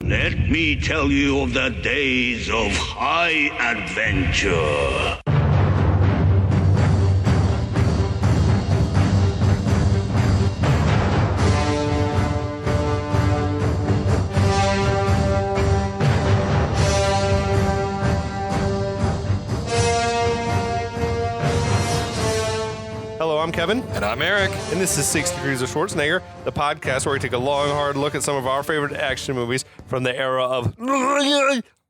Let me tell you of the days of high adventure. Hello, I'm Kevin. And I'm Eric. And this is 6 Degrees of Schwarzenegger, the podcast where we take a long, hard look at some of our favorite action movies from the era of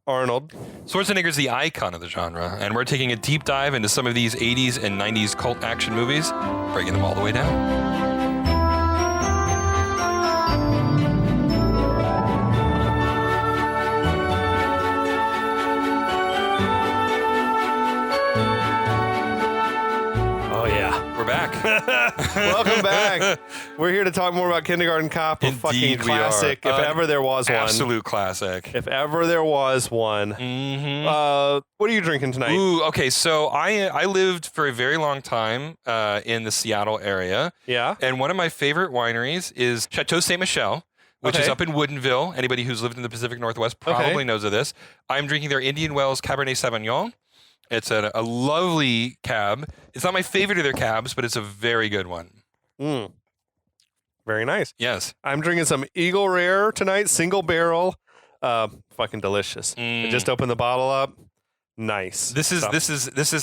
Arnold. Schwarzenegger's the icon of the genre, and we're taking a deep dive into some of these 80s and 90s cult action movies, breaking them all the way down. Welcome back. We're here to talk more about Kindergarten Cop, a fucking classic, if ever there was one. Absolute classic. If ever there was one. Mm-hmm. What are you drinking tonight? Ooh, okay, so I lived for a very long time in the Seattle area. Yeah. And one of my favorite wineries is Chateau Ste. Michelle, which is up in Woodinville. Anybody who's lived in the Pacific Northwest probably knows of this. I'm drinking their Indian Wells Cabernet Sauvignon. It's a lovely cab. It's not my favorite of their cabs, but it's a very good one. Very nice. Yes. I'm drinking some Eagle Rare tonight, single barrel. Fucking delicious. I just opened the bottle up. Nice. This is.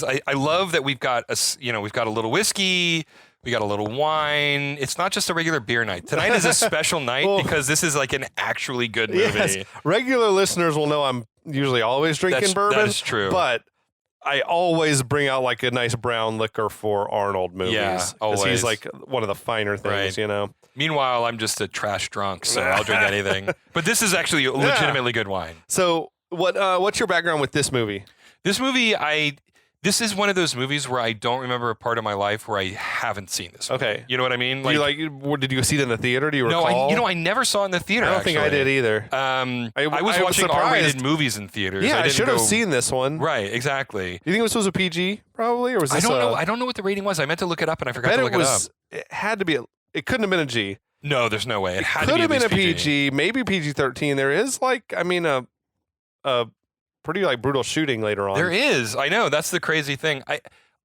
I love that we've got we've got a little whiskey. We got a little wine. It's not just a regular beer night. Tonight is a special night because this is like an actually good movie. Yes. Regular listeners will know I'm usually always drinking bourbon. That is true. But I always bring out like a nice brown liquor for Arnold movies. Yeah, always. He's like one of the finer things, you know. Meanwhile, I'm just a trash drunk, so I'll drink anything. But this is actually a legitimately good wine. So what's your background with this movie? This movie, this is one of those movies where I don't remember a part of my life where I haven't seen this movie. Okay. You know what I mean? Did you see it in the theater? Do you recall? No, I never saw it in the theater. I don't think I did either. I was watching R-rated movies in theaters. Yeah, I should have seen this one. Right, exactly. Do you think this was a PG, probably? Or was this I don't know. I don't know what the rating was. I meant to look it up and I forgot to look it up. It had to be. It couldn't have been a G. No, there's no way. It had could to be have been a PG, maybe PG-13. There is a pretty brutal shooting later on. There is. I know. That's the crazy thing.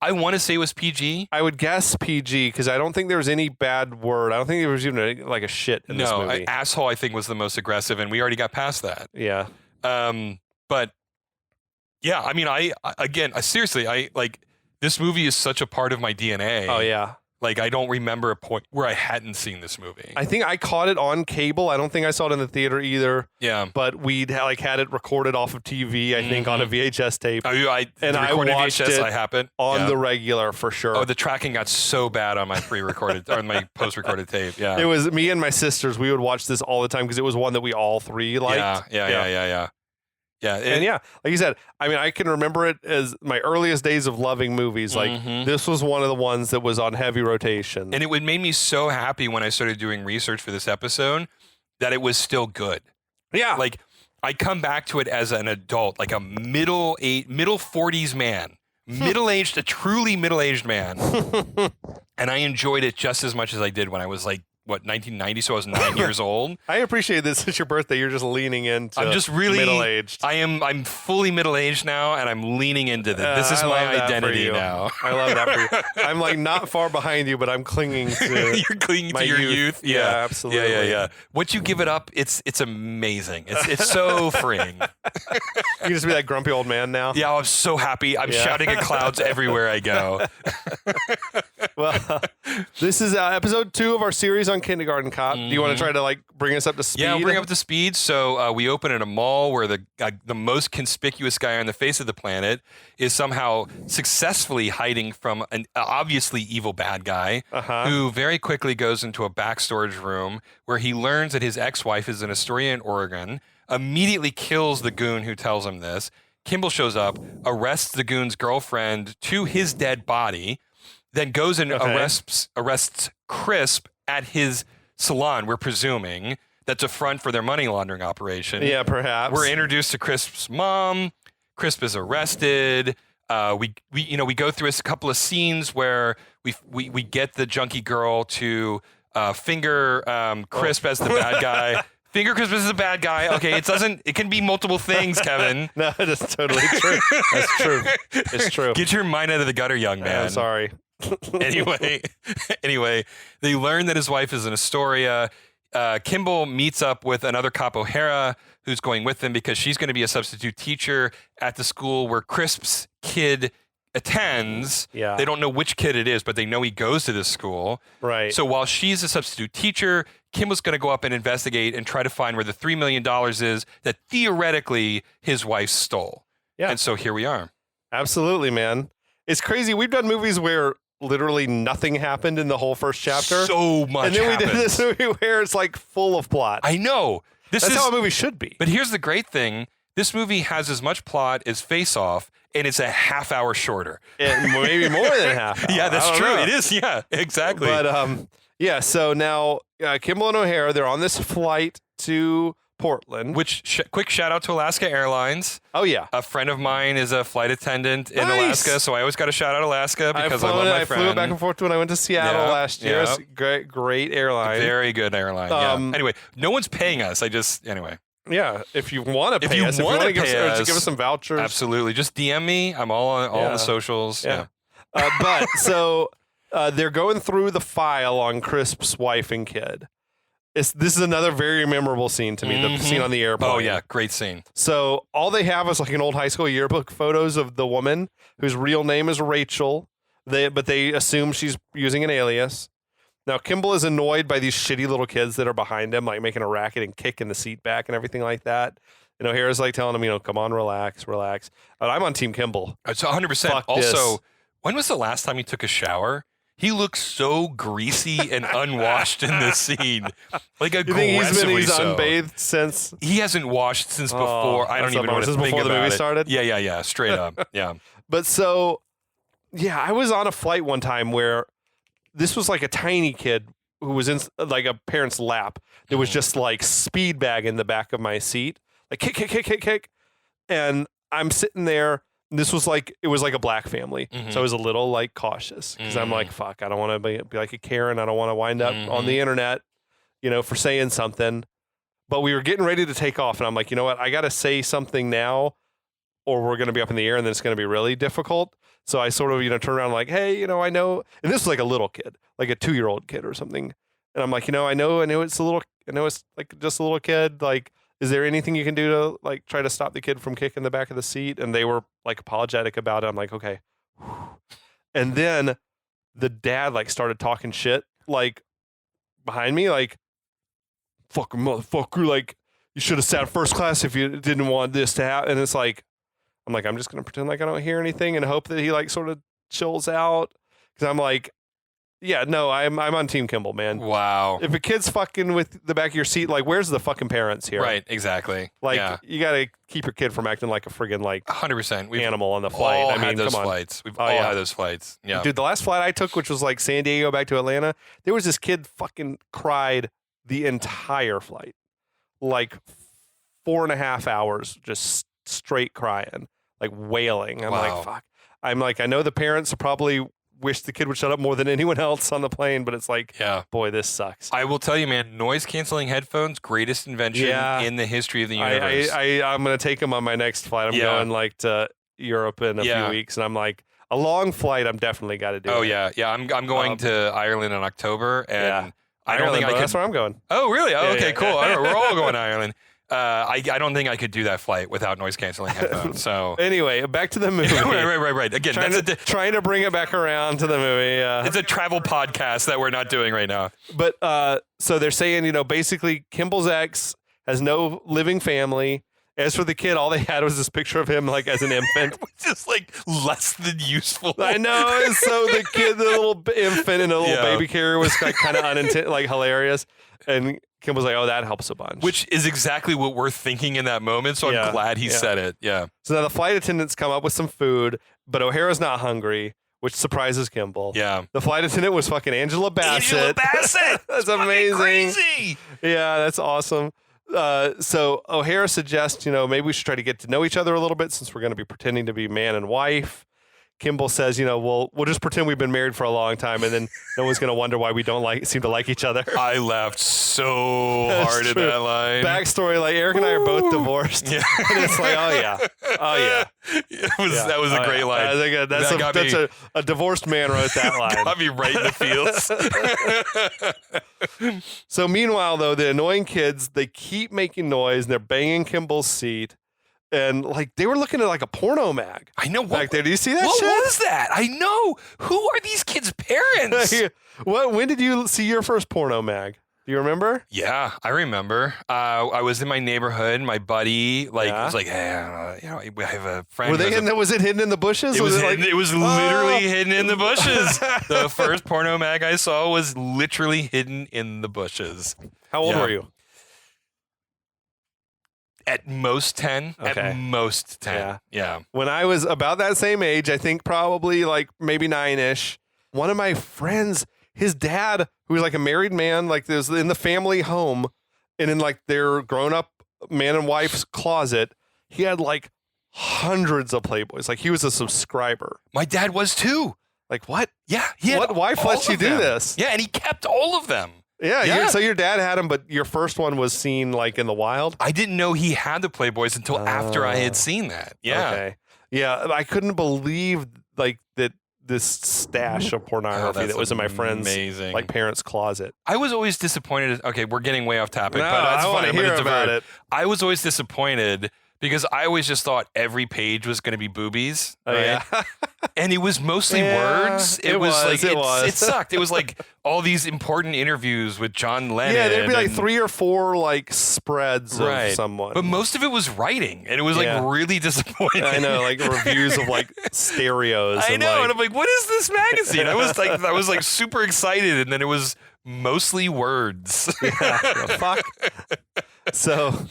I want to say it was PG. I would guess PG because I don't think there was any bad word. I don't think there was even a shit in this movie. Asshole I think was the most aggressive, and we already got past that. Yeah. But yeah, I mean, seriously, this movie is such a part of my DNA. Oh yeah. I don't remember a point where I hadn't seen this movie. I think I caught it on cable. I don't think I saw it in the theater either. Yeah. But we'd had it recorded off of TV, I think, on a VHS tape. I watched it on the regular for sure. Oh, the tracking got so bad on my pre-recorded or my post-recorded tape. Yeah. It was me and my sisters. We would watch this all the time because it was one that we all three liked. Yeah. And like you said, I mean, I can remember it as my earliest days of loving movies. This was one of the ones that was on heavy rotation. And it made me so happy when I started doing research for this episode that it was still good. Yeah. I come back to it as an adult, like a middle 40s man, a truly middle-aged man. And I enjoyed it just as much as I did when I was 1990, so I was 9 years old. I appreciate this. It's your birthday. You're just leaning into I'm just really middle-aged. I'm fully middle-aged now, and I'm leaning into this. This is my identity now. I love that for you. I'm not far behind you, but I'm clinging to You're clinging to your youth. Yeah, absolutely. Yeah. Once you give it up, it's amazing. It's so freeing. You can just be that grumpy old man now. Yeah, I'm so happy. I'm shouting at clouds everywhere I go. Well, this is episode 2 of our series on Kindergarten Cop. Do you want to try to bring us up to speed? Yeah, I'll bring up to speed. So we open at a mall where the most conspicuous guy on the face of the planet is somehow successfully hiding from an obviously evil bad guy who very quickly goes into a back storage room where he learns that his ex-wife is in Astoria, Oregon, immediately kills the goon who tells him this. Kimball shows up, arrests the goon's girlfriend to his dead body, then goes and arrests Crisp at his salon, we're presuming. That's a front for their money laundering operation. Yeah, perhaps. We're introduced to Crisp's mom. Crisp is arrested. We go through a couple of scenes where we get the junkie girl to finger Crisp as the bad guy, Finger Christmas is a bad guy. Okay, it can be multiple things, Kevin. No, that's totally true. That's true. It's true. Get your mind out of the gutter, young man. I'm sorry. anyway, they learn that his wife is in Astoria. Kimball meets up with another cop, O'Hara, who's going with them because she's going to be a substitute teacher at the school where Crisp's kid attends. Yeah. They don't know which kid it is, but they know he goes to this school. Right. So while she's a substitute teacher, Kimball's going to go up and investigate and try to find where the $3 million is that theoretically his wife stole. Yeah. And so here we are. Absolutely, man. It's crazy. We've done movies where literally nothing happened in the whole first chapter. So much And then we did happens. this movie where it's like full of plot. I know. That's how a movie should be. But here's the great thing. This movie has as much plot as Face Off, and it's a half hour shorter. And maybe more than half hour. Yeah, that's I don't true. know. It is. Yeah, exactly. But yeah, so now Kimball and O'Hara, they're on this flight to Portland. Which quick shout out to Alaska Airlines. Oh, yeah. A friend of mine is a flight attendant in Nice. Alaska, so I always got to shout out Alaska because I love my friend. I flew it back and forth when I went to Seattle last year. Yeah. It's great airline. Very good airline. Yeah. Anyway, no one's paying us. Anyway. Yeah, if you want to pay us, if you want to give us, us some vouchers. Absolutely. Just DM me. I'm all on the socials. Yeah. But so they're going through the file on Crisp's wife and kid. This is another very memorable scene to me, the scene on the airplane. Oh, yeah. Great scene. So all they have is like an old high school yearbook photos of the woman whose real name is Rachel, but they assume she's using an alias. Now, Kimball is annoyed by these shitty little kids that are behind him, like making a racket and kicking the seat back and everything like that. And O'Hara's like telling him, come on, relax. And I'm on Team Kimball. It's 100%. Fuck also, this. when was the last time he took a shower? He looks so greasy and unwashed in this scene. Like aggressively You think he's so. unbathed since? He hasn't washed since before. I don't even know what to Since think before the about movie it. started? Yeah. Straight up. Yeah. But so, yeah, I was on a flight one time where this was like a tiny kid who was in like a parent's lap that was just like speed bag in the back of my seat, like kick. And I'm sitting there. And it was like a black family. So I was a little like cautious because I'm like, fuck, I don't want to be like a Karen. I don't want to wind up on the internet, for saying something. But we were getting ready to take off. And I'm like, you know what? I got to say something now or we're going to be up in the air and then it's going to be really difficult. So I sort of, turn around like, hey, I know. And this was like a little kid, like a 2-year-old kid or something. And I'm like, I know it's like just a little kid. Like, is there anything you can do to like try to stop the kid from kicking the back of the seat? And they were like apologetic about it. I'm like, okay. And then the dad like started talking shit like behind me, like, fucking motherfucker, like you should have sat first class if you didn't want this to happen. And it's like, I'm just gonna pretend like I don't hear anything and hope that he like sort of chills out. Cause I'm like, yeah, no, I'm on Team Kimball, man. Wow. If a kid's fucking with the back of your seat, like, where's the fucking parents here? Right, exactly. Like, you got to keep your kid from acting like a friggin' like 100%. animal on the flight. All I mean, had those come on. flights. We've all had those flights. Yeah. Dude, the last flight I took, which was like San Diego back to Atlanta, there was this kid fucking cried the entire flight. Like 4.5 hours, just straight crying, like wailing. I'm like, fuck. I'm like, I know the parents probably wish the kid would shut up more than anyone else on the plane, but it's like, boy, this sucks. I will tell you, man, noise canceling headphones, greatest invention in the history of the universe. I'm going to take them on my next flight. I'm going like to Europe in a few weeks, and I'm like, a long flight, I'm definitely got to do. Oh, yeah. I'm going to Ireland in October, and I don't think I could. That's where I'm going. Oh, really? Oh, okay, cool. All right, we're all going to Ireland. I don't think I could do that flight without noise canceling headphones. So anyway, back to the movie. right. Again, trying to bring it back around to the movie. It's a travel podcast that we're not doing right now. But so they're saying, basically Kimball's ex has no living family. As for the kid, all they had was this picture of him like as an infant. Just like less than useful. I know. So the kid, the little infant in a little baby carrier was like kind of like hilarious. And Kimball's like, oh, that helps a bunch. Which is exactly what we're thinking in that moment. So I'm glad he said it. Yeah. So now the flight attendants come up with some food, but O'Hara's not hungry, which surprises Kimball. Yeah. The flight attendant was fucking Angela Bassett. Angela Bassett! That's amazing. Crazy. Yeah, that's awesome. So O'Hara suggests, maybe we should try to get to know each other a little bit since we're going to be pretending to be man and wife. Kimball says, we'll just pretend we've been married for a long time, and then no one's gonna wonder why we don't seem to like each other. I laughed so hard at that line. Backstory: like Eric and I are both divorced, and it's like, oh yeah. That was a great line. I think that's a divorced man wrote that line. Got me right in the feels. So meanwhile, though, the annoying kids, they keep making noise and they're banging Kimball's seat. And like they were looking at like a porno mag. I know. Back there. Do you see that what shit? What was that? I know. Who are these kids' parents? When did you see your first porno mag? Do you remember? Yeah, I remember. I was in my neighborhood. My buddy was like, hey, I have a friend. Was it hidden in the bushes? It was literally hidden in the bushes. The first porno mag I saw was literally hidden in the bushes. How old were you? At most 10. Okay. At most 10. Yeah. When I was about that same age, I think probably like maybe 9-ish, one of my friends, his dad, who was like a married man, like was in the family home and in like their grown up man and wife's closet, he had like hundreds of Playboys. Like he was a subscriber. My dad was too. Like what? Yeah. What wife lets you do this? Yeah. And he kept all of them. Yeah. So your dad had them, but your first one was seen like in the wild? I didn't know he had the Playboys until after I had seen that. Yeah. Okay. Yeah. I couldn't believe like that this stash of pornography that was in my friend's like parents' closet. I was always disappointed. Okay, we're getting way off topic, but that's I want to hear about it. I was always disappointed because I always just thought every page was going to be boobies, right? Yeah. And it was mostly words. It sucked. It was like all these important interviews with John Lennon. Yeah, there'd be like 3 or 4 like spreads of someone. But most of it was writing, and it was like really disappointing. I know, like reviews of like stereos. I know, and I'm like, what is this magazine? I was like super excited, and then it was mostly words. Fuck. So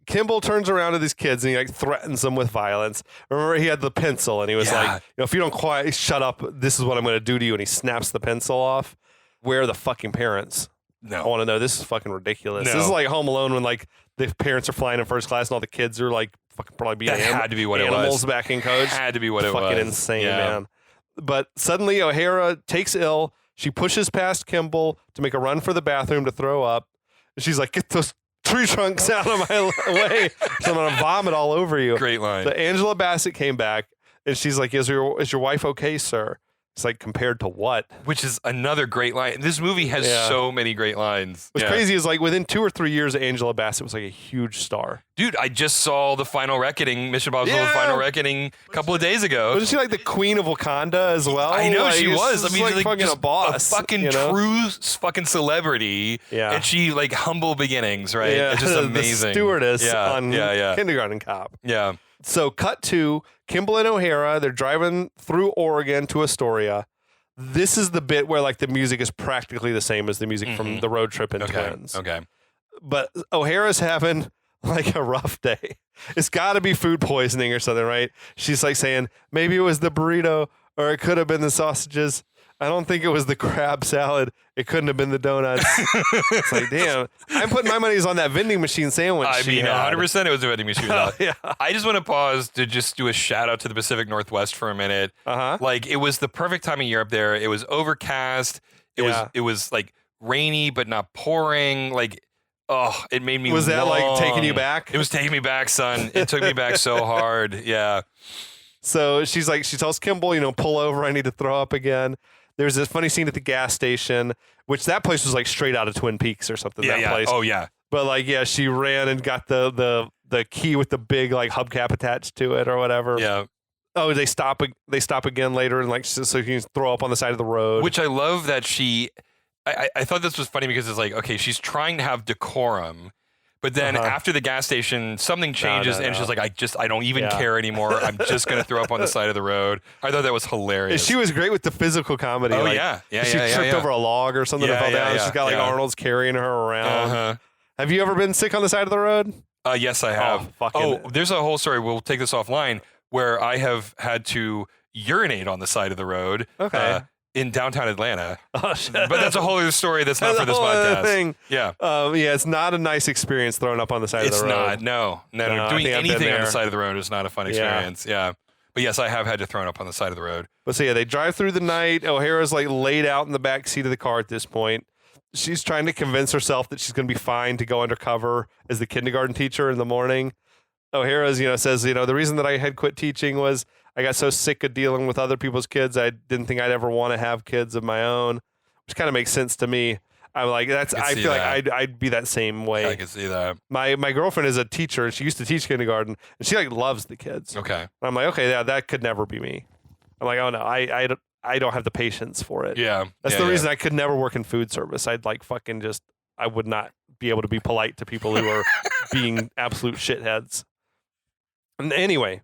Kimball turns around to these kids and he like threatens them with violence. Remember, he had the pencil and he was like, if you don't quiet, shut up, this is what I'm going to do to you. And he snaps the pencil off. Where are the fucking parents? No. I want to know. This is fucking ridiculous. No. This is like Home Alone when like the parents are flying in first class and all the kids are like fucking probably being had to be what it was. Animals back in coach. Had to be what it was. Fucking insane, man. But suddenly O'Hara takes ill. She pushes past Kimball to make a run for the bathroom to throw up. And she's like, get those tree trunks out of my way, so I'm gonna vomit all over you. Great line. So Angela Bassett came back and she's like, is your wife okay, sir? It's like, compared to what? Which is another great line. This movie has so many great lines. What's crazy is like within 2 or 3 years, Angela Bassett was like a huge star. Dude, I just saw The Final Reckoning, Mission Impossible The Final Reckoning a couple of days ago. Wasn't she like the queen of Wakanda as well? I know, like, she was. I mean, like fucking a boss. A fucking true fucking celebrity. Yeah. And she like humble beginnings, right? Yeah. It's just amazing. The stewardess on Kindergarten Cop. Yeah. So cut to Kimball and O'Hara. They're driving through Oregon to Astoria. This is the bit where like the music is practically the same as the music from the road trip in Twins. Okay. But O'Hara's having like a rough day. It's got to be food poisoning or something, right? She's like saying, maybe it was the burrito or it could have been the sausages. I don't think it was the crab salad. It couldn't have been the donuts. It's like, damn. I'm putting my money on that vending machine sandwich. I mean, 100% it was a vending machine. Yeah. I just want to pause to just do a shout out to the Pacific Northwest for a minute. Like, it was the perfect time of year up there. It was overcast. It was like rainy but not pouring. Like, oh, it made me. Was that like taking you back? It was taking me back, son. It took me back so hard. Yeah. So she's like, she tells Kimball, pull over. I need to throw up again. There's this funny scene at the gas station, which that place was like straight out of Twin Peaks or something. Place. Oh yeah. But like, she ran and got the key with the big like hubcap attached to it or whatever. Yeah. Oh, they stop again later and like so you can throw up on the side of the road. Which I love that she. I thought this was funny because it's like, okay, she's trying to have decorum. But then after the gas station, something changes and she's like, I don't even care anymore. I'm just going to throw up on the side of the road. I thought that was hilarious. She was great with the physical comedy. Oh, like, she tripped over a log or something and fell down. She's got like Arnold's carrying her around. Have you ever been sick on the side of the road? Yes, I have. There's a whole story. We'll take this offline where I have had to urinate on the side of the road. Okay. In downtown Atlanta. Oh, shit. But that's a whole other story that's not for this podcast. Thing. Yeah. It's not a nice experience throwing up on the side of the road. It's not. No. Doing anything on the side of the road is not a fun experience. Yeah. But yes, I have had to throw up on the side of the road. But so yeah, they drive through the night. O'Hara's like laid out in the back seat of the car at this point. She's trying to convince herself that she's going to be fine to go undercover as the kindergarten teacher in the morning. O'Hara's, says, the reason that I had quit teaching was I got so sick of dealing with other people's kids. I didn't think I'd ever want to have kids of my own, which kind of makes sense to me. I'm like, I feel like I'd be that same way. I can see that. My girlfriend is a teacher, and she used to teach kindergarten, and she like loves the kids. Okay. And I'm like, okay, yeah, that could never be me. I'm like, oh no, I don't have the patience for it. Yeah. That's the reason I could never work in food service. I'd like fucking I would not be able to be polite to people who are being absolute shitheads. And anyway,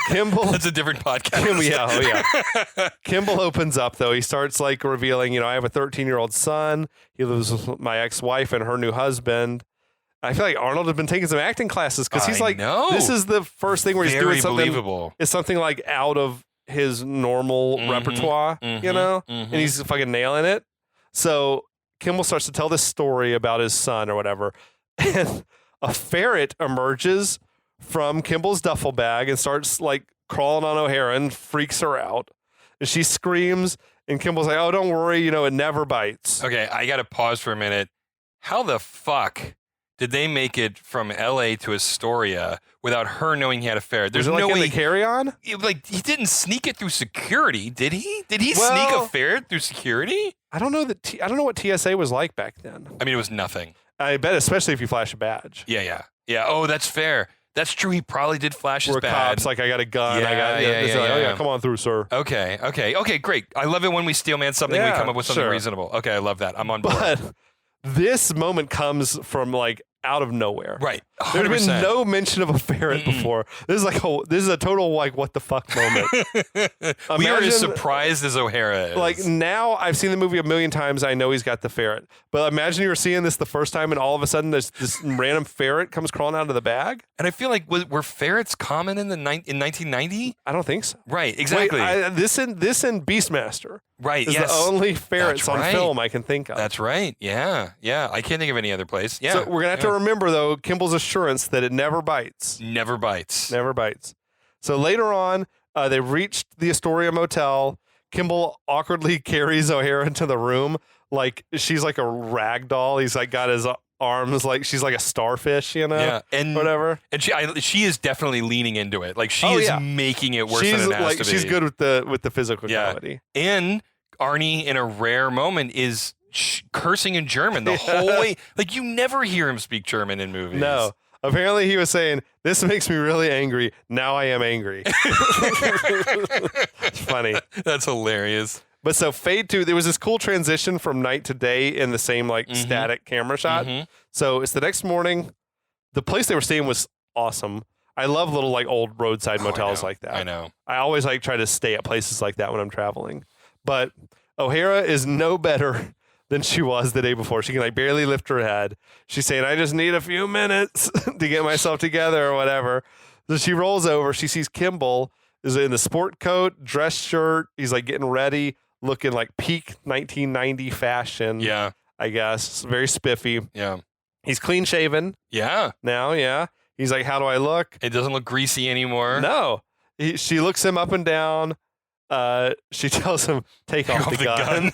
Kimball. That's a different podcast. Yeah. Kimball opens up though. He starts like revealing, I have a 13-year-old son. He lives with my ex-wife and her new husband. I feel like Arnold had been taking some acting classes because he's like, this is the first thing where he's doing something. Believable. It's something like out of his normal repertoire, and he's fucking nailing it. So Kimball starts to tell this story about his son or whatever, and a ferret emerges from Kimball's duffel bag and starts like crawling on O'Hara and freaks her out. And she screams, and Kimball's like, oh, don't worry, it never bites. Okay, I got to pause for a minute. How the fuck did they make it from L.A. to Astoria without her knowing he had a ferret? There's no way. In the carry-on? Like, he didn't sneak it through security, did he? Did he sneak a ferret through security? I don't know I don't know what TSA was like back then. I mean, it was nothing. I bet, especially if you flash a badge. Yeah. Oh, that's fair. That's true. He probably did flash his badge. Cops like, I got a gun. Yeah. Come on through, sir. Okay, great. I love it when we steel man something, we come up with something reasonable. Okay, I love that. I'm on board. But this moment comes from like out of nowhere. Right. 100%. There's been no mention of a ferret before. This is a total like what the fuck moment. We are as surprised as O'Hara is. Like now I've seen the movie a million times. I know he's got the ferret. But imagine you were seeing this the first time and all of a sudden this random ferret comes crawling out of the bag. And I feel like were ferrets common in 1990? I don't think so. Right, exactly. Wait, this in Beastmaster. Right, is the only ferrets on film I can think of. That's right. Yeah. I can't think of any other place. Yeah. So we're gonna have to remember though Kimball's assurance that it never bites. Never bites. Never bites. So later on, they reached the Astoria Motel. Kimball awkwardly carries O'Hara into the room like she's like a rag doll. He's like got his arms like she's like a starfish, Yeah, and whatever. And she is definitely leaning into it. Like she is making it worse than it has to be. She's good with the physical comedy. And Arnie, in a rare moment, is cursing in German the whole way. Like you never hear him speak German in movies. No. Apparently he was saying, this makes me really angry. Now I am angry. It's funny. That's hilarious. But so fade to, there was this cool transition from night to day in the same like static camera shot. So it's the next morning. The place they were staying was awesome. I love little like old roadside motels like that. I know. I always like try to stay at places like that when I'm traveling. But O'Hara is no better than she was the day before. She can like barely lift her head. She's saying, I just need a few minutes to get myself together or whatever. So she rolls over. She sees Kimball is in the sport coat, dress shirt. He's like getting ready, looking like peak 1990 fashion. Yeah. I guess. Very spiffy. Yeah. He's clean shaven. Yeah. Now, yeah. He's like, how do I look? It doesn't look greasy anymore. No. She looks him up and down. She tells him, take off the gun.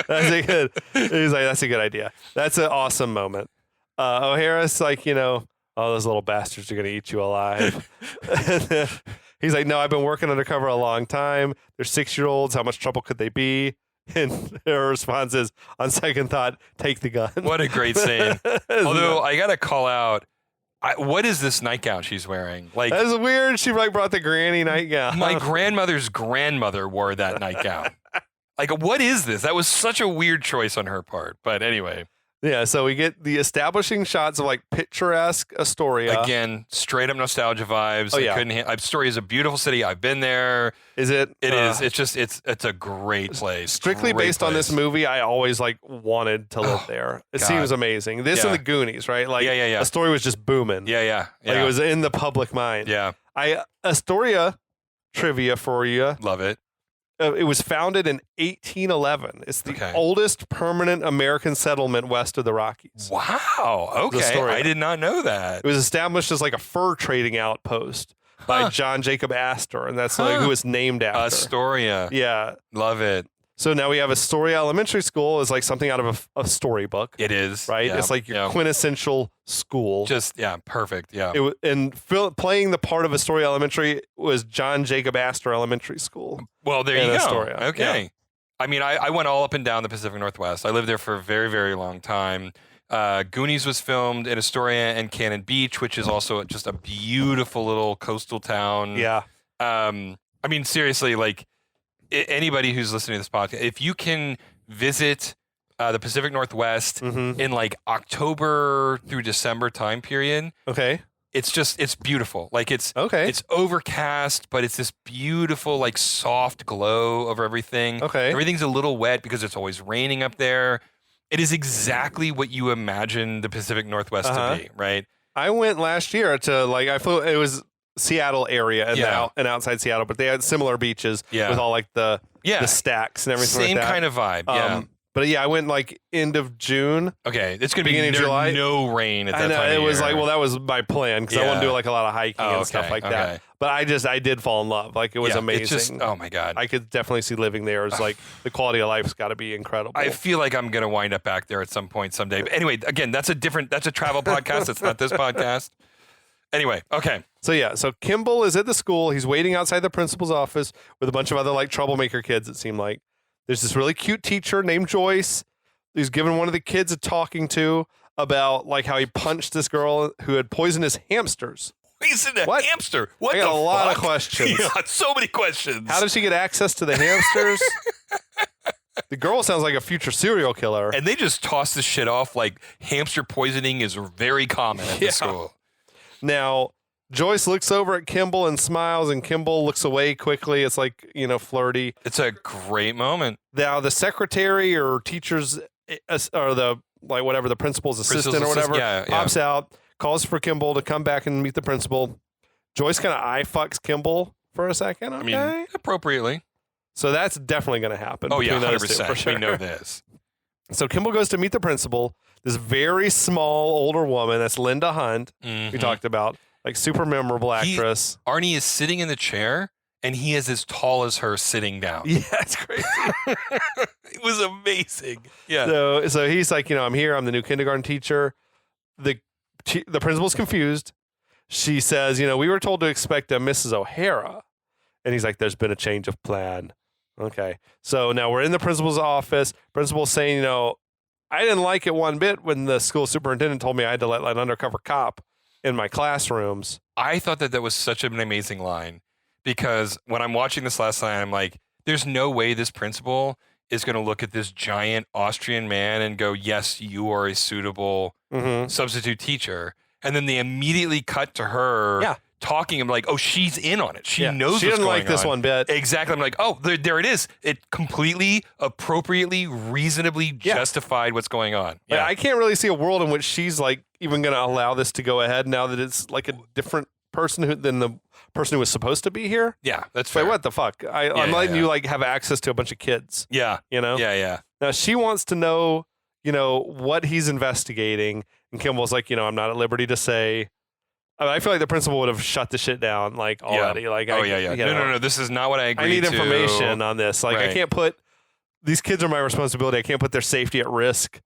That's a good. He's like, that's a good idea. That's an awesome moment. O'Hara's like, all those little bastards are going to eat you alive. He's like, no, I've been working undercover a long time. They're 6-year-olds. How much trouble could they be? And her response is, on second thought, take the gun. What a great scene. Although I got to call out, what is this nightgown she's wearing? Like that's weird. She like brought the granny nightgown. My grandmother's grandmother wore that nightgown. Like, what is this? That was such a weird choice on her part. But anyway. Yeah, so we get the establishing shots of like picturesque Astoria. Again, straight up nostalgia vibes. Oh, yeah. Astoria is a beautiful city. I've been there. Is it? It is. It's just it's a great place. Strictly based on this movie, I always like wanted to live there. It seems amazing. This and the Goonies, right? Like Astoria was just booming. Yeah. Like it was in the public mind. Yeah. Astoria trivia for you. Love it. It was founded in 1811. It's the oldest permanent American settlement west of the Rockies. Wow. Okay. I did not know that. It was established as like a fur trading outpost. by John Jacob Astor, and that's like who it's named after. Astoria. Yeah. Love it. So now we have Astoria Elementary School is like something out of a storybook. It is. Right? Yeah, It's like your quintessential school. Just, perfect. Yeah. Playing the part of Astoria Elementary was John Jacob Astor Elementary School. Well, there you go. Astoria. Okay. Yeah. I mean, I went all up and down the Pacific Northwest. I lived there for a very, very long time. Goonies was filmed in Astoria and Cannon Beach, which is also just a beautiful little coastal town. Yeah. I mean, seriously, like anybody who's listening to this podcast, if you can visit the Pacific Northwest in like October through December time period, Okay. it's beautiful. Like it's Okay. it's overcast, but it's this beautiful like soft glow over everything. Okay. Everything's a little wet because it's always raining up there. It is exactly what you imagine the Pacific Northwest to be, right? I went last year to I flew. It was Seattle area and outside Seattle, but they had similar beaches with all like the stacks and everything. Same like that. kind of vibe. Yeah. But yeah, I went like end of June. Okay, it's gonna be beginning of July. No rain at that I know time. it of was year. like that was my plan because I want to do like a lot of hiking and stuff like that. But I did fall in love. Like it was amazing. It's just, oh my god, I could definitely see living there. It's like the quality of life's got to be incredible. I feel like I'm gonna wind up back there at some point someday. But anyway, again, that's a travel podcast. It's not this podcast. Anyway, okay. So Kimball is at the school. He's waiting outside the principal's office with a bunch of other like troublemaker kids. It seemed like there's this really cute teacher named Joyce. He's giving one of the kids a talking to about like how he punched this girl who had poisoned his hamsters. Poisoned a hamster? What I got the a lot fuck? of questions. Yeah, so many questions. How did she get access to the hamsters? The girl sounds like a future serial killer. And they just toss this shit off like hamster poisoning is very common at the school. Now, Joyce looks over at Kimball and smiles, and Kimball looks away quickly. It's like, flirty. It's a great moment. Now, the secretary or teachers or the principal's assistant or whatever pops out, calls for Kimball to come back and meet the principal. Joyce kind of eye fucks Kimball for a second. Okay. I mean, appropriately. So that's definitely going to happen. Oh, yeah, 100%. For sure. We know this. So Kimball goes to meet the principal, this very small older woman. That's Linda Hunt, we talked about, like super memorable actress. Arnie is sitting in the chair, and he is as tall as her sitting down. Yeah, it's crazy. It was amazing. Yeah. So he's like, I'm here. I'm the new kindergarten teacher. The principal's confused. She says, we were told to expect a Mrs. O'Hara. And he's like, there's been a change of plan. Okay. So now we're in the principal's office. Principal's saying, I didn't like it one bit when the school superintendent told me I had to let an undercover cop in my classrooms. I thought that was such an amazing line because when I'm watching this last night, I'm like, there's no way this principal is going to look at this giant Austrian man and go, yes, you are a suitable substitute teacher. And then they immediately cut to her talking. I'm like, oh, she's in on it. She knows she what's doesn't going like this on. one bit. Exactly. I'm like, oh, there it is. It completely, appropriately, reasonably justified what's going on. Yeah. I can't really see a world in which she's like even going to allow this to go ahead now that it's like a different person than the person who was supposed to be here. Yeah, that's fair. Like, what the fuck? I'm letting you like have access to a bunch of kids. Yeah. Yeah. Now she wants to know, what he's investigating. And Kimball's like, I'm not at liberty to say. I feel like the principal would have shut the shit down like already. Yeah. Like, No. This is not what I agreed to. I need information on this. Like, I can't put these kids are my responsibility. I can't put their safety at risk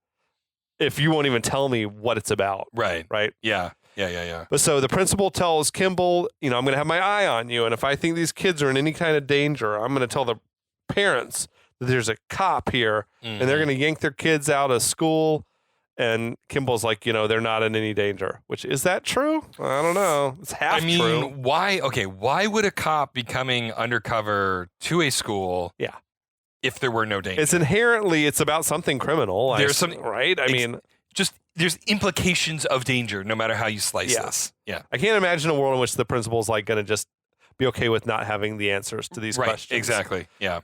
if you won't even tell me what it's about. Right. Yeah. But so the principal tells Kimball, I'm going to have my eye on you. And if I think these kids are in any kind of danger, I'm going to tell the parents that there's a cop here and they're going to yank their kids out of school. And Kimball's like, they're not in any danger. Which, is that true? I don't know. It's half true. Why would a cop be coming undercover to a school if there were no danger? It's about something criminal. There's something, right? There's implications of danger no matter how you slice this. Yeah. I can't imagine a world in which the principal's like going to just be okay with not having the answers to these questions. Exactly. Yeah.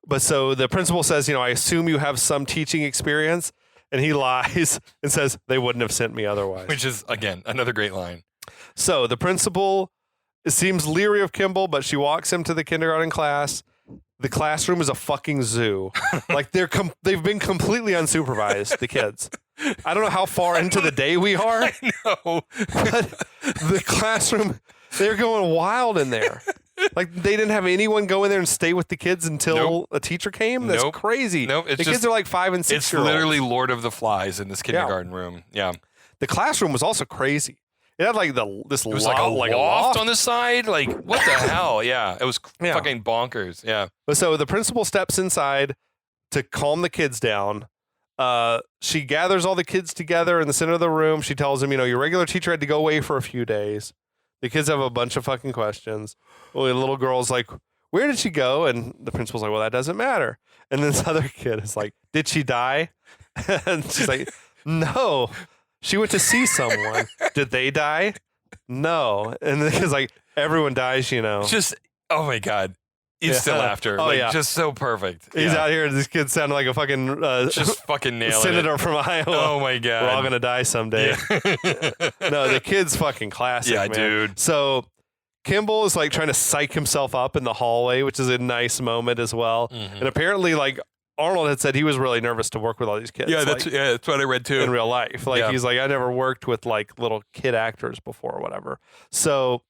But so the principal says, I assume you have some teaching experience. And he lies and says they wouldn't have sent me otherwise. Which is, again, another great line. So the principal seems leery of Kimball, but she walks him to the kindergarten class. The classroom is a fucking zoo. Like they've been completely unsupervised, the kids. I don't know how far into the day we are. I know. But the classroom They're going wild in there. Like, they didn't have anyone go in there and stay with the kids until a teacher came? That's crazy. Nope. The kids are like 5 and 6 It's year olds. literally Lord of the Flies in this kindergarten room. Yeah. The classroom was also crazy. It had like this It was like a loft on the side. Like, what the hell? Yeah. It was fucking bonkers. Yeah. So the principal steps inside to calm the kids down. She gathers all the kids together in the center of the room. She tells them, your regular teacher had to go away for a few days. The kids have a bunch of fucking questions. Well, the little girl's like, where did she go? And the principal's like, well, that doesn't matter. And then this other kid is like, did she die? And she's like, no, she went to see someone. Did they die? No. And the kid's like, everyone dies, Just, oh my God. Instant laughter. Oh, yeah. Just so perfect. He's out here. This kid sounded like a fucking just fucking nailing senator it. from Iowa. Oh my God. We're all going to die someday. No, the kid's fucking classic, man. Dude. So Kimball is like trying to psych himself up in the hallway, which is a nice moment as well. Mm-hmm. And apparently, like, Arnold had said he was really nervous to work with all these kids. Yeah, that's what I read too. In real life. Like, he's like, I never worked with like little kid actors before or whatever. So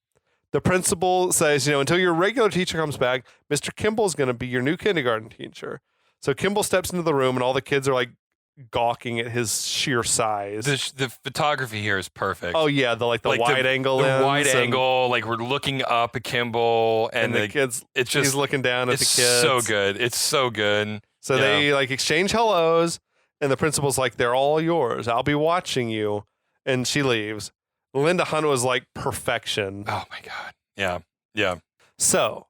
the principal says, until your regular teacher comes back, Mr. Kimball's going to be your new kindergarten teacher. So Kimball steps into the room and all the kids are like gawking at his sheer size. The photography here is perfect. Oh yeah, the wide angle. The wide angle, like we're looking up at Kimball and the kids. It's just he's looking down at the kids. It's so good. It's so good. So they like exchange hellos, and the principal's like, "They're all yours. I'll be watching you." And she leaves. Linda Hunt was like perfection. Oh my God. Yeah. Yeah. So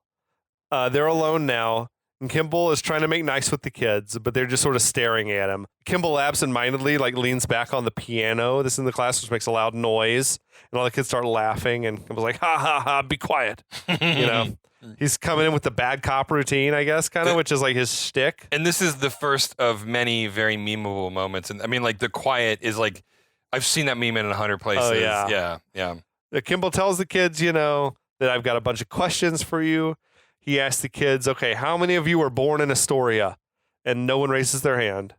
they're alone now. And Kimball is trying to make nice with the kids, but they're just sort of staring at him. Kimball absentmindedly leans back on the piano. This is in the class, which makes a loud noise. And all the kids start laughing. And Kimball's like, ha, ha, ha, be quiet. He's coming in with the bad cop routine, I guess, kind of, which is like his shtick. And this is the first of many very memeable moments. And I mean, like, the quiet is like, I've seen that meme in 100 places. Oh, yeah. Yeah. Kimball tells the kids, that I've got a bunch of questions for you. He asked the kids, okay, how many of you were born in Astoria? And no one raises their hand.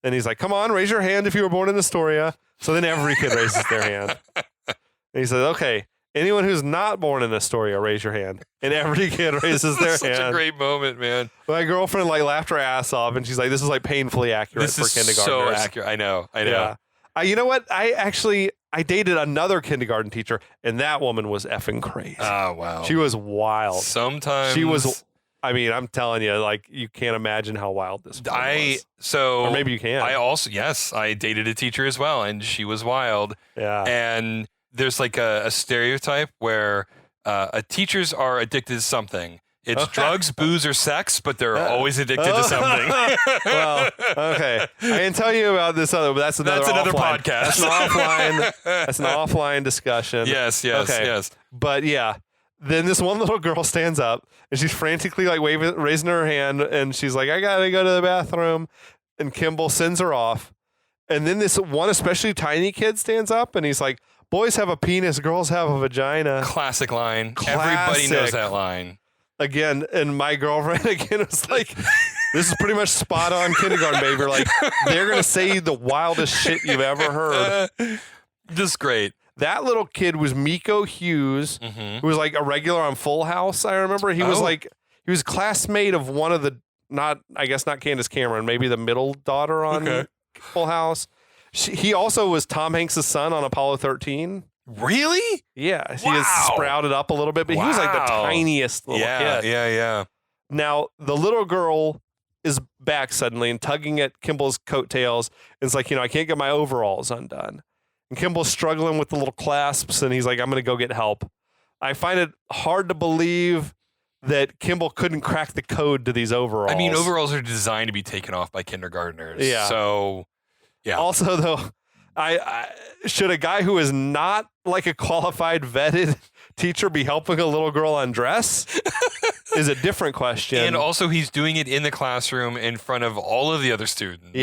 And he's like, come on, raise your hand if you were born in Astoria. So then every kid raises their hand. And he says, okay, anyone who's not born in Astoria, raise your hand. And every kid raises their hand. Such a great moment, man. My girlfriend laughed her ass off, and she's like, this is painfully accurate for kindergartners. This is so accurate. I know. Yeah. You know what? I dated another kindergarten teacher, and that woman was effing crazy. Oh, wow. She was wild. Sometimes. She was, I'm telling you, you can't imagine how wild this was. Or maybe you can. I dated a teacher as well, and she was wild. Yeah. And there's like a stereotype where teachers are addicted to something. It's drugs, booze, or sex, but they're always addicted to something. Well, okay. I can tell you about this other, but that's another podcast. That's an offline discussion. Yes. But yeah, then this one little girl stands up and she's frantically raising her hand, and she's like, I gotta go to the bathroom. And Kimball sends her off. And then this one especially tiny kid stands up and he's like, boys have a penis, girls have a vagina. Classic line. Everybody knows that line. Again, and my girlfriend was like, this is pretty much spot on kindergarten, baby. Like, they're going to say the wildest shit you've ever heard. Just great. That little kid was Miko Hughes, who was like a regular on Full House. I remember he was he was classmate of one of the, not Candace Cameron, maybe the middle daughter on Full House. He also was Tom Hanks' son on Apollo 13. Really? Yeah. He has sprouted up a little bit, but he was like the tiniest little kid. Yeah. Now, the little girl is back suddenly and tugging at Kimball's coattails. And it's like, I can't get my overalls undone. And Kimball's struggling with the little clasps, and he's like, I'm going to go get help. I find it hard to believe that Kimball couldn't crack the code to these overalls. I mean, overalls are designed to be taken off by kindergartners. Yeah. So, yeah. Also, though, I should a guy who is not like a qualified vetted teacher be helping a little girl undress? Is a different question. And also, he's doing it in the classroom in front of all of the other students.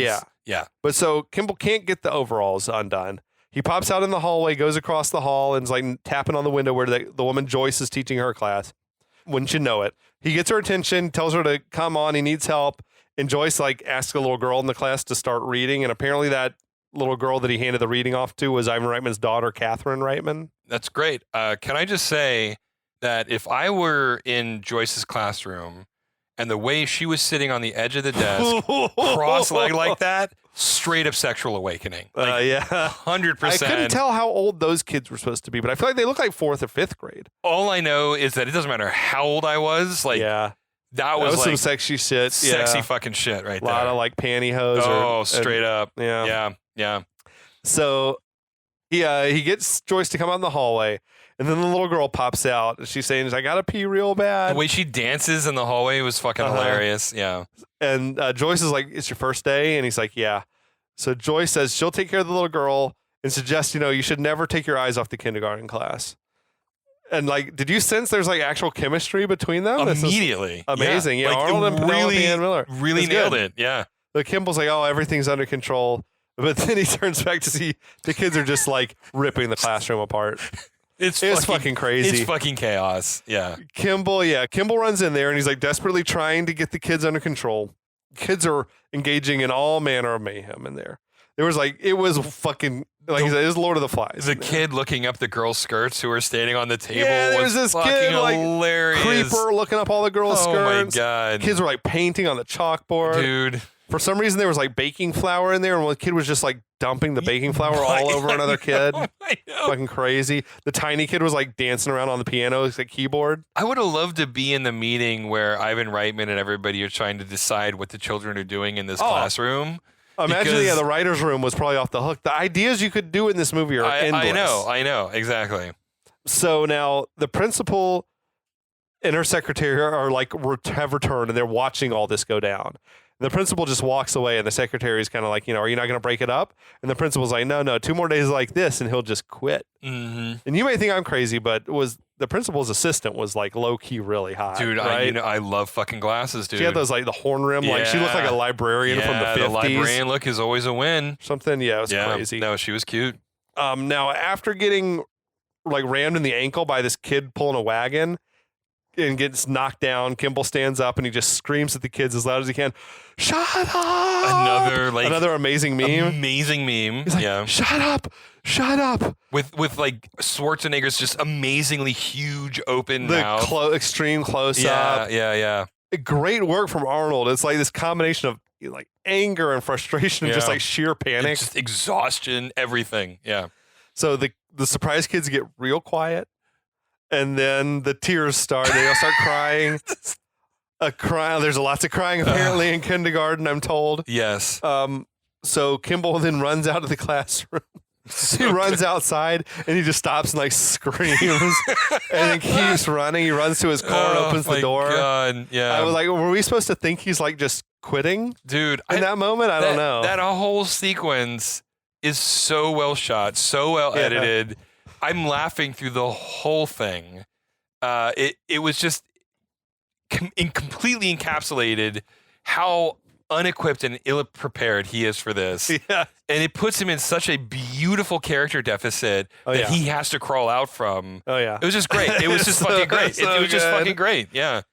Yeah. But so Kimball can't get the overalls undone. He pops out in the hallway, goes across the hall, and is like tapping on the window where the woman Joyce is teaching her class. Wouldn't you know it? He gets her attention, tells her to come on, he needs help. And Joyce asks a little girl in the class to start reading, and apparently that little girl that he handed the reading off to was Ivan Reitman's daughter, Catherine Reitman. That's great. Can I just say that if I were in Joyce's classroom and the way she was sitting on the edge of the desk, cross-legged like that, straight up sexual awakening. Like, yeah. 100%. I couldn't tell how old those kids were supposed to be, but I feel like they look like 4th or 5th grade. All I know is that it doesn't matter how old I was. Like, that was like some sexy shit. Sexy fucking shit right there. A lot of like pantyhose. Straight up. Yeah. Yeah. So he gets Joyce to come out in the hallway, and then the little girl pops out. And she's saying, I gotta pee real bad. The way she dances in the hallway was fucking hilarious. Yeah. And Joyce is like, it's your first day? And he's like, yeah. So Joyce says she'll take care of the little girl and suggests, you should never take your eyes off the kindergarten class. And like, did you sense there's like actual chemistry between them? Immediately. Amazing. Yeah. Like, Arnold and Penelope Ann Miller. Really nailed it. Yeah. The Kimball's like, oh, everything's under control. But then he turns back to see the kids are just like ripping the classroom apart. It's fucking crazy. It's fucking chaos. Yeah. Kimball runs in there and he's like desperately trying to get the kids under control. Kids are engaging in all manner of mayhem in there. It was fucking, like he said, it was Lord of the Flies. The kid looking up the girls' skirts who were standing on the table. Yeah, there was this kid, like, hilarious. Creeper looking up all the girls' skirts. Oh my God. Kids were like painting on the chalkboard. Dude. For some reason, there was like baking flour in there, and one kid was just like dumping the baking flour all over another kid. I know. Fucking crazy. The tiny kid was like dancing around on the piano, the keyboard. I would have loved to be in the meeting where Ivan Reitman and everybody are trying to decide what the children are doing in this classroom. Imagine, the writer's room was probably off the hook. The ideas you could do in this movie are endless. I know, exactly. So now the principal and her secretary are like have returned, and they're watching all this go down. The principal just walks away, and the secretary's kind of like, are you not going to break it up? And the principal's like, no, 2 more days like this, and he'll just quit. Mm-hmm. And you may think I'm crazy, but the principal's assistant was like low key really hot. Dude, right? I love fucking glasses, dude. She had those like the horn rim, like she looked like a librarian from the 50s. The librarian look is always a win. Something, it was crazy. No, she was cute. Now after getting like rammed in the ankle by this kid pulling a wagon and gets knocked down, Kimball stands up and he just screams at the kids as loud as he can, "Shut up!" Another amazing meme. Amazing meme. He's like, "Shut up! Shut up!" With like Schwarzenegger's just amazingly huge open mouth. Extreme close up. Yeah. Great work from Arnold. It's like this combination of like anger and frustration and just like sheer panic. It's just exhaustion, everything. Yeah. So the surprise kids get real quiet. And then the tears start. They all start crying. There's lots of crying apparently in kindergarten, I'm told. Yes. So Kimball then runs out of the classroom. He runs outside and he just stops and like screams and then keeps running. He runs to his car and opens the door. God. Yeah. I was like, were we supposed to think he's like just quitting? Dude. In that moment? I don't know. That whole sequence is so well shot, so well edited. I'm laughing through the whole thing. It was just completely encapsulated how unequipped and ill-prepared he is for this. Yeah. And it puts him in such a beautiful character deficit that he has to crawl out from. Oh, yeah. It was just great. It was just fucking great. It was just fucking great. Yeah.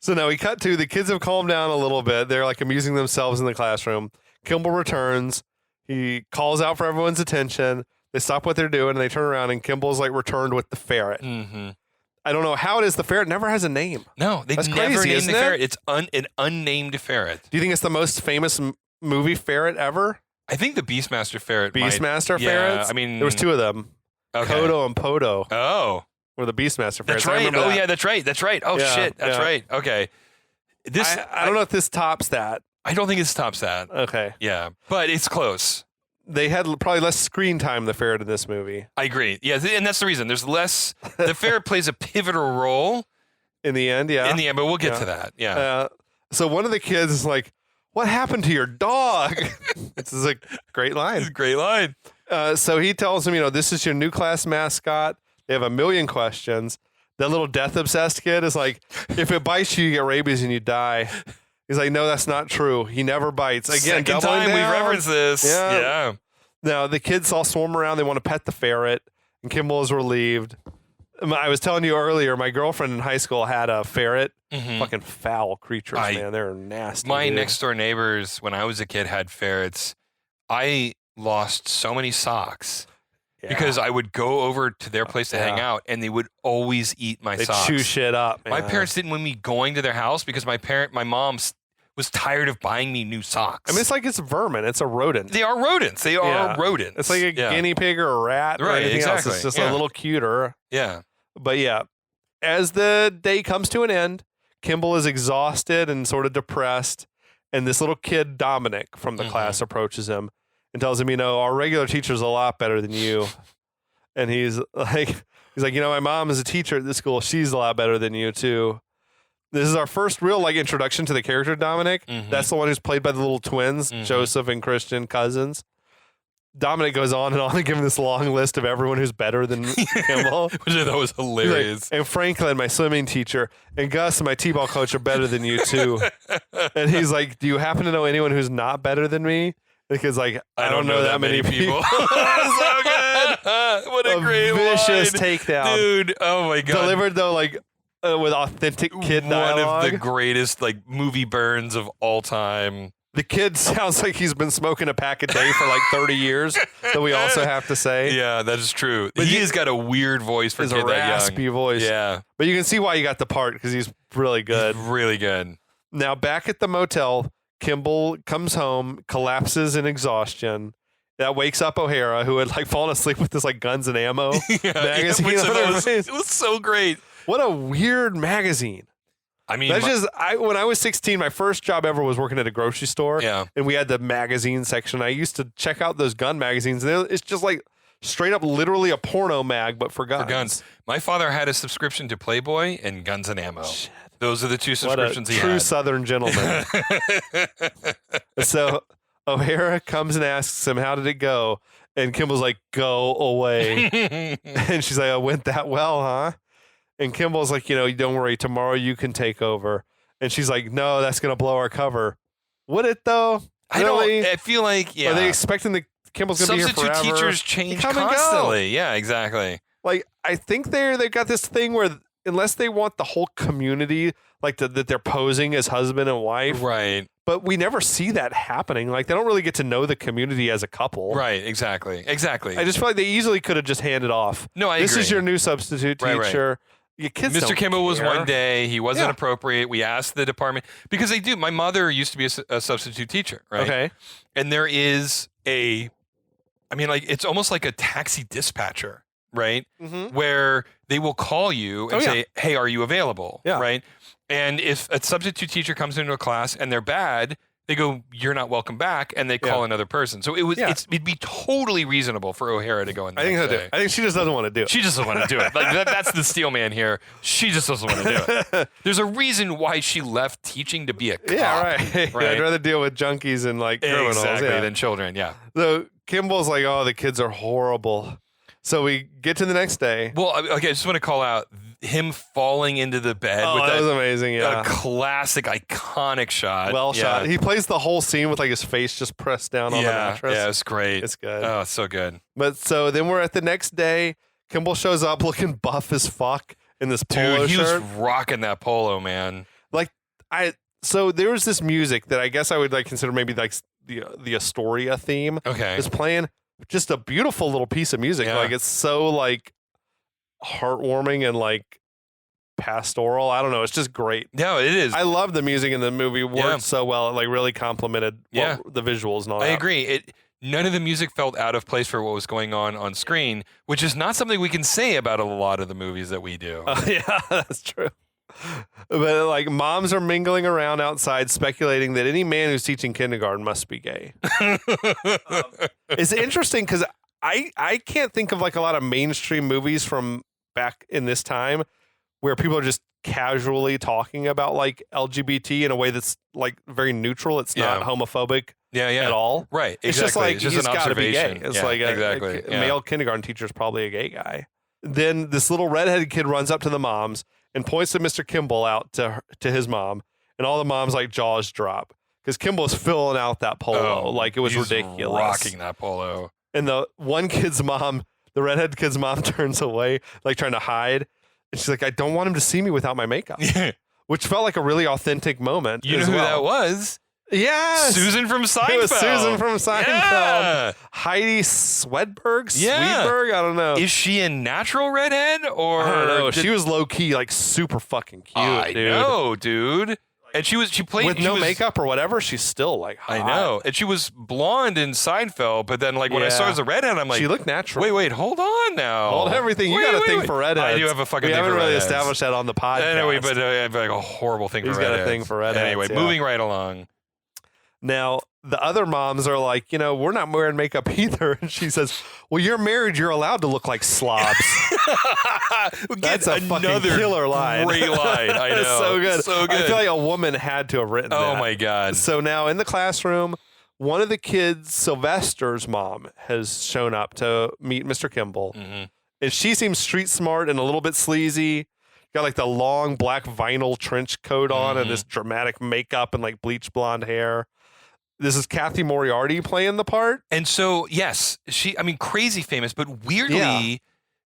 So now we cut to the kids have calmed down a little bit. They're like amusing themselves in the classroom. Kimball returns. He calls out for everyone's attention. They stop what they're doing and they turn around and Kimball's like returned with the ferret. Mm-hmm. I don't know how it is. The ferret never has a name. No, they've never named the ferret. It's an unnamed ferret. Do you think it's the most famous movie ferret ever? I think the Beastmaster ferret. Beastmaster ferrets? Yeah, I mean, there was 2 of them. Okay. Kodo and Podo. Oh. Were the Beastmaster ferrets. That's right. Oh, yeah, that's right. That's right. Oh, shit. That's right. Okay. I don't know if this tops that. I don't think this tops that. Okay. Yeah, but it's close. They had probably less screen time, the ferret, in this movie. I agree. Yeah, and that's the reason. There's less. The ferret plays a pivotal role. In the end, yeah. In the end, but we'll get to that. Yeah. So one of the kids is like, "What happened to your dog?" This is a great line. It's a great line. So he tells him, this is your new class mascot. They have 1 million questions. That little death-obsessed kid is like, if it bites you, you get rabies and you die. He's like, no, that's not true. He never bites. Again, second time we reference this. Yeah. Now, the kids all swarm around. They want to pet the ferret, and Kimball is relieved. I was telling you earlier, my girlfriend in high school had a ferret. Mm-hmm. Fucking foul creatures, man. They're nasty. My next-door neighbors, when I was a kid, had ferrets. I lost so many socks because I would go over to their place to hang out, and they would always eat my socks. They chew shit up. My parents didn't want me going to their house because my mom was tired of buying me new socks. I mean, it's like it's vermin. It's a rodent. They are rodents. They are rodents. It's like a guinea pig or a rat or anything else. It's just a little cuter. Yeah. But yeah, as the day comes to an end, Kimball is exhausted and sort of depressed. And this little kid, Dominic, from the class approaches him and tells him, our regular teacher's a lot better than you. And he's like, my mom is a teacher at this school. She's a lot better than you too. This is our first real introduction to the character Dominic. That's the one who's played by the little twins, Joseph and Christian cousins. Dominic goes on and give him this long list of everyone who's better than Kimball. Which I thought was hilarious. And Franklin, my swimming teacher, and Gus, my t-ball coach, are better than you too. And he's like, do you happen to know anyone who's not better than me? Because I don't know that many people. So good. What a great vicious line. takedown. Dude, oh my God. Delivered though with authentic kid dialogue. One of the greatest movie burns of all time. The kid sounds like he's been smoking a pack a day for 30 years, that we also have to say. Yeah, that is true. But he's got a weird voice for a kid that young. Raspy voice. Yeah. But you can see why he got the part, because he's really good. He's really good. Now, back at the motel, Kimball comes home, collapses in exhaustion. That wakes up O'Hara, who had fallen asleep with this guns and ammo magazine. It was so great. What a weird magazine. I mean, when I was 16, my first job ever was working at a grocery store. Yeah. And we had the magazine section. I used to check out those gun magazines. And it's just straight up literally a porno mag, but for guns. My father had a subscription to Playboy and Guns and Ammo. Shit. Those are the two subscriptions he had. True Southern gentleman. So O'Hara comes and asks him, how did it go? And Kimball's like, go away. And she's like, it went that well, huh? And Kimball's like, don't worry, tomorrow you can take over. And she's like, no, that's going to blow our cover. Would it, though? Really? I feel like, Are they expecting that Kimball's going to be here forever? Substitute teachers change constantly. Yeah, exactly. I think they've got this thing where unless they want the whole community, that they're posing as husband and wife. Right. But we never see that happening. They don't really get to know the community as a couple. Right, exactly. I just feel like they easily could have just handed off. No, I agree. This is your new substitute teacher. Right. Mr. Kimball was one day. He wasn't appropriate. We asked the department because they do. My mother used to be a substitute teacher, right? Okay. And there is it's almost like a taxi dispatcher, right? Mm-hmm. Where they will call you and say, hey, are you available? Yeah. Right. And if a substitute teacher comes into a class and they're bad, they go, you're not welcome back, and they call another person. So it'd be totally reasonable for O'Hara to go in there. I think she just doesn't want to do it. She just doesn't want to do it. That's the steel man here. She just doesn't want to do it. There's a reason why she left teaching to be a cop. Yeah, right. I'd rather deal with junkies and criminals than children. Yeah. So Kimball's like, oh, the kids are horrible. So we get to the next day. Well, okay, I just want to call out him falling into the bed. Oh, that was amazing, yeah. A classic, iconic shot. Well shot. He plays the whole scene with his face just pressed down on the mattress. Yeah, it's great. It's good. Oh, it's so good. But so then we're at the next day. Kimball shows up looking buff as fuck in this polo shirt. Dude, he was rocking that polo, man. So there was this music that I guess I would consider maybe the Astoria theme. Okay. Is playing. Just a beautiful little piece of music. Yeah. It's so heartwarming and pastoral. I don't know. It's just great. No, it is. I love the music in the movie. Worked so well. It really complemented the visuals and all that. I agree. None of the music felt out of place for what was going on screen, which is not something we can say about a lot of the movies that we do. Yeah, that's true. But moms are mingling around outside, speculating that any man who's teaching kindergarten must be gay. It's interesting because I can't think of a lot of mainstream movies from back in this time where people are just casually talking about LGBT in a way that's very neutral. It's not homophobic at all. Right. It's exactly. just he's got to be gay. It's exactly. A male kindergarten teacher is probably a gay guy. Then this little redheaded kid runs up to the moms and points to Mr. Kimball out to his mom, and all the moms jaws drop because Kimball's filling out that polo it was ridiculous, rocking that polo. And the one kid's mom, the redhead kid's mom, turns away trying to hide, and she's like, "I don't want him to see me without my makeup," which felt like a really authentic moment. You know who that was? Yes. Susan from Seinfeld. It was Susan from Seinfeld. Yeah. Heidi Swedberg? Yeah. Sweetberg? I don't know. Is she a natural redhead or? I don't know. She was low key, like super fucking cute, I dude. know, dude. And she played with no makeup or whatever. She's still like hot. I know. And she was blonde in Seinfeld, but then like when I saw her as a redhead, I'm like, she looked natural. Wait, hold on now. Hold everything. You got a thing for redheads. I do have a fucking we thing for redheads. We haven't really established that on the podcast. Anyway, but I have like a horrible thing for redheads. He's got a thing for redheads. Anyway, moving right along. Now, the other moms are like, we're not wearing makeup either. And she says, well, you're married. You're allowed to look like slobs. That's a fucking killer line. Great line. I know. So good. So good. I feel like a woman had to have written that. Oh, my God. So now in the classroom, one of the kids, Sylvester's mom, has shown up to meet Mr. Kimball. Mm-hmm. And she seems street smart and a little bit sleazy. Got like the long black vinyl trench coat on and this dramatic makeup and like bleach blonde hair. This is Kathy Moriarty playing the part. And so, yes, crazy famous, but weirdly,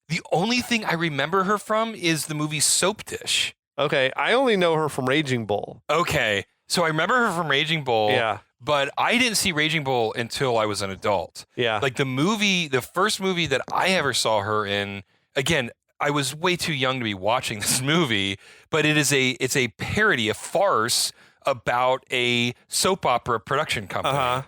the only thing I remember her from is the movie Soap Dish. Okay, I only know her from Raging Bull. Okay, so I remember her from Raging Bull. Yeah. But I didn't see Raging Bull until I was an adult. Yeah. Like the first movie that I ever saw her in, again, I was way too young to be watching this movie, but it's a parody, a farce about a soap opera production company. Uh-huh.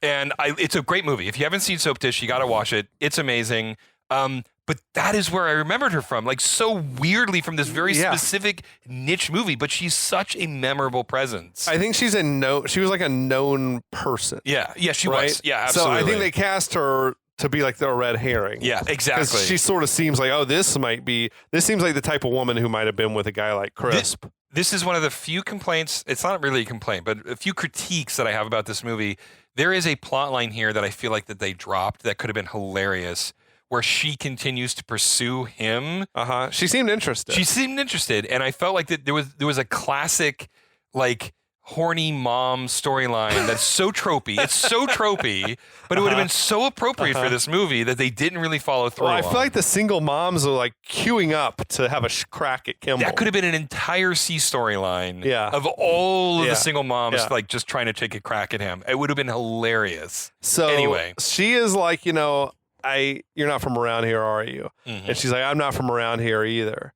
And it's a great movie. If you haven't seen Soap Dish, you got to watch it. It's amazing. But that is where I remembered her from, like so weirdly from this very specific niche movie, but she's such a memorable presence. I think she was like a known person. Yeah, she right? was. Yeah, absolutely. So I think they cast her to be like the red herring. Yeah, exactly. Because she sort of seems like, this seems like the type of woman who might have been with a guy like Crisp. This is one of the few complaints. It's not really a complaint, but a few critiques that I have about this movie. There is a plot line here that I feel like that they dropped that could have been hilarious, where she continues to pursue him. She seemed interested. And I felt like that there was a classic like horny mom storyline that's so tropey. It's so tropey, but it would have been so appropriate for this movie that they didn't really follow through. Well, I feel like the single moms are like queuing up to have a crack at Kimball. That could have been an entire C storyline of all of the single moms like just trying to take a crack at him. It would have been hilarious. So anyway, she is like, you're not from around here, are you? Mm-hmm. And she's like, I'm not from around here either.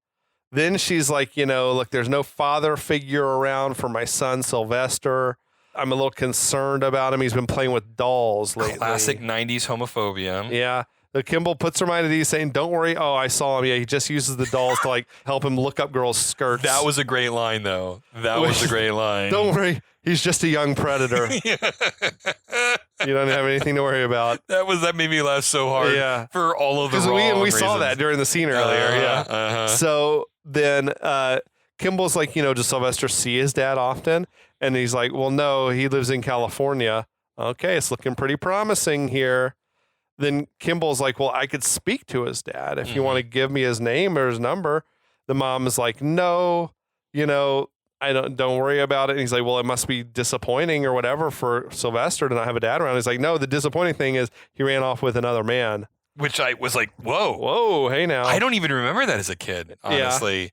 Then she's like, look, there's no father figure around for my son, Sylvester. I'm a little concerned about him. He's been playing with dolls lately. Classic 90s homophobia. Yeah. The Kimball puts her mind at ease saying, don't worry. Oh, I saw him. Yeah, he just uses the dolls to like help him look up girls' skirts. That was a great line, though. That was a great line. Don't worry. He's just a young predator. You don't have anything to worry about. That made me laugh so hard for all of the wrong reasons. We reasons. saw that during the scene earlier. So then Kimball's like, does Sylvester see his dad often? And he's like, well, no, he lives in California. Okay, it's looking pretty promising here. Then Kimball's like, well, I could speak to his dad if you want to give me his name or his number. The mom is like, no, I don't worry about it. And he's like, well, it must be disappointing or whatever for Sylvester to not have a dad around. He's like, no, the disappointing thing is he ran off with another man. Which I was like, whoa, hey now. I don't even remember that as a kid, honestly.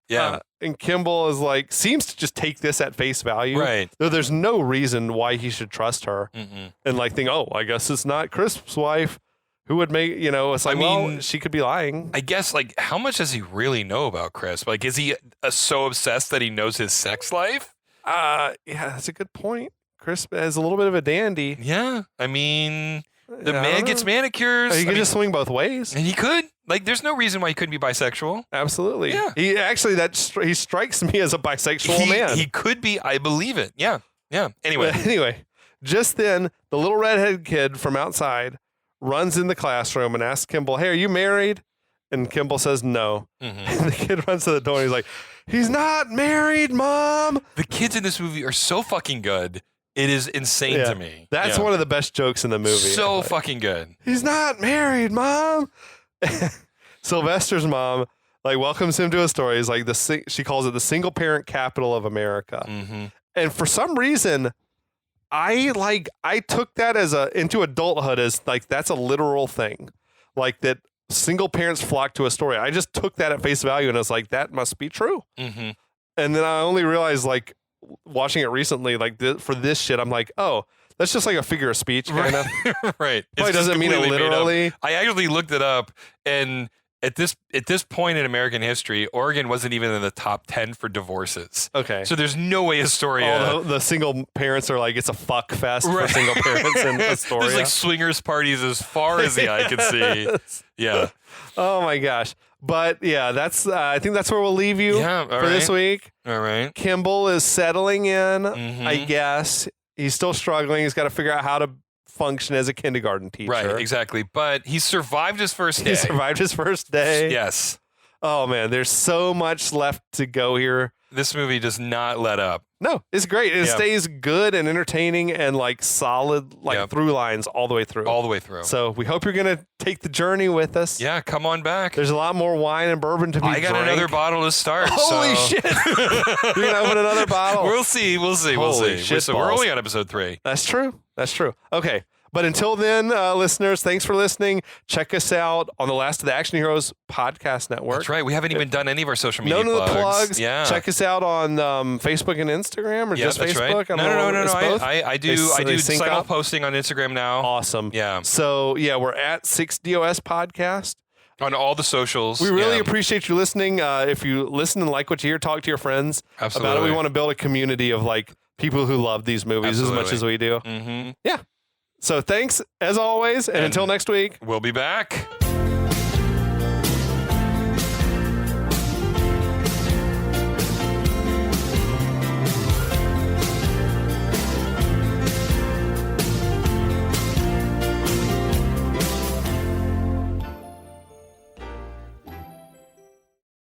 Yeah. And Kimball is like, seems to just take this at face value. Right. Though there's no reason why he should trust her. And like think, I guess it's not Crisp's wife. Who would make, it's like, well, she could be lying. I guess, like, how much does he really know about Crisp? Like, is he so obsessed that he knows his sex life? Yeah, that's a good point. Crisp is a little bit of a dandy. Yeah. I mean, the man gets manicures. He could just swing both ways. And he could. Like, there's no reason why he couldn't be bisexual. Absolutely. Yeah. He actually, he strikes me as a bisexual man. He could be. I believe it. Yeah. Yeah. Anyway, just then, the little redheaded kid from outside runs in the classroom and asks Kimball, hey, are you married? And Kimball says no. And the kid runs to the door and he's like, he's not married, Mom. The kids in this movie are so fucking good. It is insane to me. That's one of the best jokes in the movie. So fucking good. He's not married, Mom. Sylvester's mom welcomes him to a story. He's like, she calls it the single parent capital of America. And for some reason, I took that into adulthood as like that's a literal thing, like that single parents flock to a story. I just took that at face value and I was like, that must be true. And then I only realized like watching it recently, like for this shit, I'm like, oh, that's just like a figure of speech kind of. Right. Probably doesn't mean it literally. I actually looked it up, and at this point in American history, Oregon wasn't even in the top 10 for divorces. Okay. So there's no way Astoria. The single parents are like, it's a fuck fest for single parents in Astoria. There's like swingers parties as far as the eye can see. Yeah. Oh my gosh. But yeah, that's I think that's where we'll leave you for this week. All right. Kimball is settling in, I guess. He's still struggling. He's got to figure out how to function as a kindergarten teacher. Right, exactly. But he survived his first day. He survived his first day. Yes. Oh man, there's so much left to go here. This movie does not let up. No, it's great. It stays good and entertaining and like solid through lines all the way through. All the way through. So we hope you're going to take the journey with us. Yeah, come on back. There's a lot more wine and bourbon to be I got drank. another bottle to start. Holy shit. You're going to open another bottle? We'll see. Holy shit So we're only on episode 3. That's true. Okay. But until then, listeners, thanks for listening. Check us out on the Last of the Action Heroes podcast network. That's right. We haven't even done any of our social media None of the plugs. Yeah. Check us out on Facebook and Instagram, or just that's Facebook. Right. No. I do sync simul up? posting on Instagram now. Awesome. Yeah. So we're at 6DOS Podcast. On all the socials. We really appreciate you listening. If you listen and like what you hear, talk to your friends about it. We want to build a community of like people who love these movies as much as we do. Mm-hmm. Yeah. So thanks as always, and until next week. We'll be back.